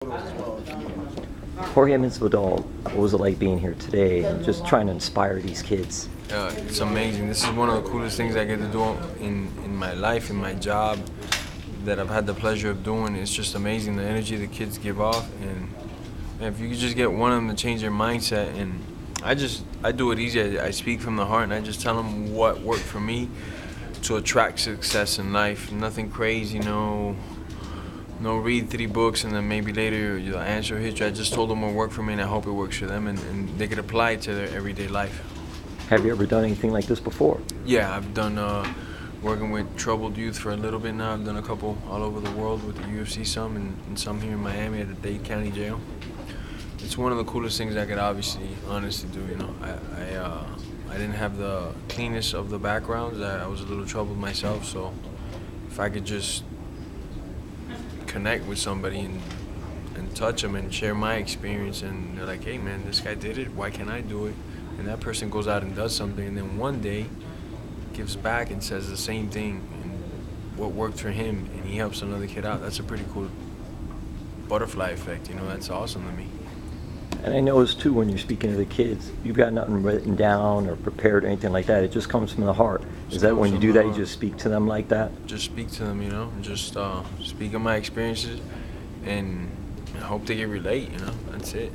Jorge Masvidal, what was it like being here today and just trying to inspire these kids? It's amazing. This is one of the coolest things I get to do in my life, in my job, that I've had the pleasure of doing. It's just amazing, the energy the kids give off. And if you could just get one of them to change their mindset, and I do it easy. I speak from the heart, and I just tell them what worked for me to attract success in life. Nothing crazy, no read 3 books and then maybe later you'll answer history. I just told them what worked for me, and I hope it works for them, and they could apply it to their everyday life. Have you ever done anything like this before? Yeah, I've done working with troubled youth for a little bit now. I've done a couple all over the world with the UFC, some and some here in Miami at the Dade County Jail. It's one of the coolest things I could honestly do. You know, I didn't have the cleanest of the backgrounds. I was a little troubled myself, so if I could just connect with somebody and touch them and share my experience, and they're like, hey man, this guy did it, why can't I do it? And that person goes out and does something, and then one day gives back and says the same thing and what worked for him, and he helps another kid out. That's a pretty cool butterfly effect, you know. That's awesome to me. And I noticed too, when you're speaking to the kids, you've got nothing written down or prepared or anything like that. It just comes from the heart. Is that when you do that, you just speak to them like that? Just speak to them, you know, and just speak of my experiences, and I hope they can relate, you know. That's it.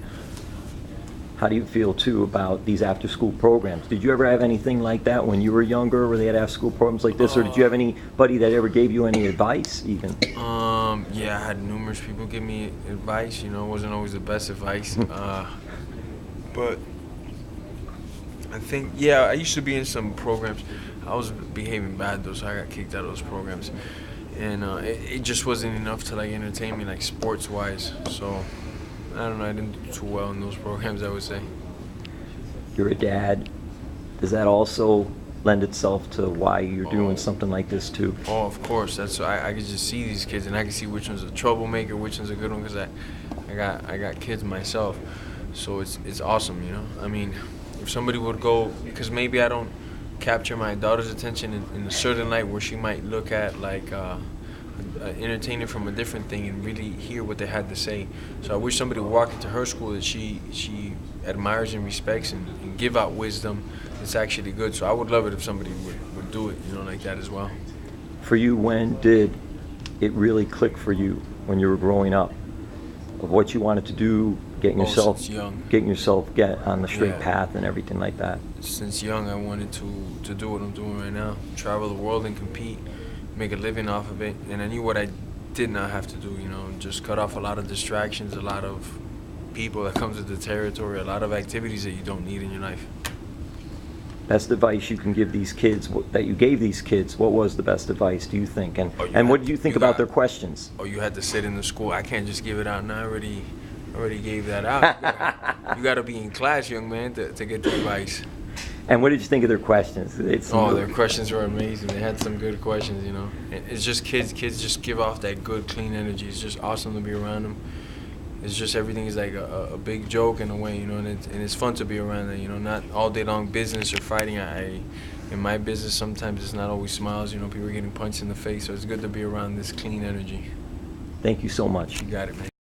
How do you feel too about these after-school programs? Did you ever have anything like that when you were younger, where they had after-school programs like this, or did you have anybody that ever gave you any advice, even? Yeah, I had numerous people give me advice. You know, it wasn't always the best advice, but I think, yeah, I used to be in some programs. I was behaving bad though, so I got kicked out of those programs, and it just wasn't enough to like entertain me, like sports-wise. So I don't know, I didn't do too well in those programs, I would say. You're a dad. Does that also lend itself to why you're doing something like this too? Oh, of course. That's I could just see these kids, and I can see which one's a troublemaker, which one's a good one, because I got kids myself. So it's awesome, you know. I mean, if somebody would go, because maybe I don't capture my daughter's attention in a certain light where she might look at like entertainer from a different thing and really hear what they had to say. So I wish somebody would walk into her school that she admires and respects, and give out wisdom that's actually good. So I would love it if somebody would do it, you know, like that as well. For you, when did it really click for you when you were growing up, of what you wanted to do, getting yourself get on the straight path and everything like that? Since young, I wanted to do what I'm doing right now, travel the world and compete, make a living off of it. And I knew what I did not have to do, you know, just cut off a lot of distractions, a lot of people that comes with the territory, a lot of activities that you don't need in your life. Best advice you can give these kids, that you gave these kids, what was the best advice, do you think? And what do you think about their questions? Oh, you had to sit in the school. I can't just give it out now. I already gave that out. You got to be in class, young man, to get the advice. And what did you think of their questions? Their questions were amazing. They had some good questions, you know. It's just kids just give off that good, clean energy. It's just awesome to be around them. It's just everything is like a big joke in a way, you know, and it's fun to be around them, you know, not all day long business or fighting. In my business, sometimes it's not always smiles, you know, people are getting punched in the face, so it's good to be around this clean energy. Thank you so much. You got it, man.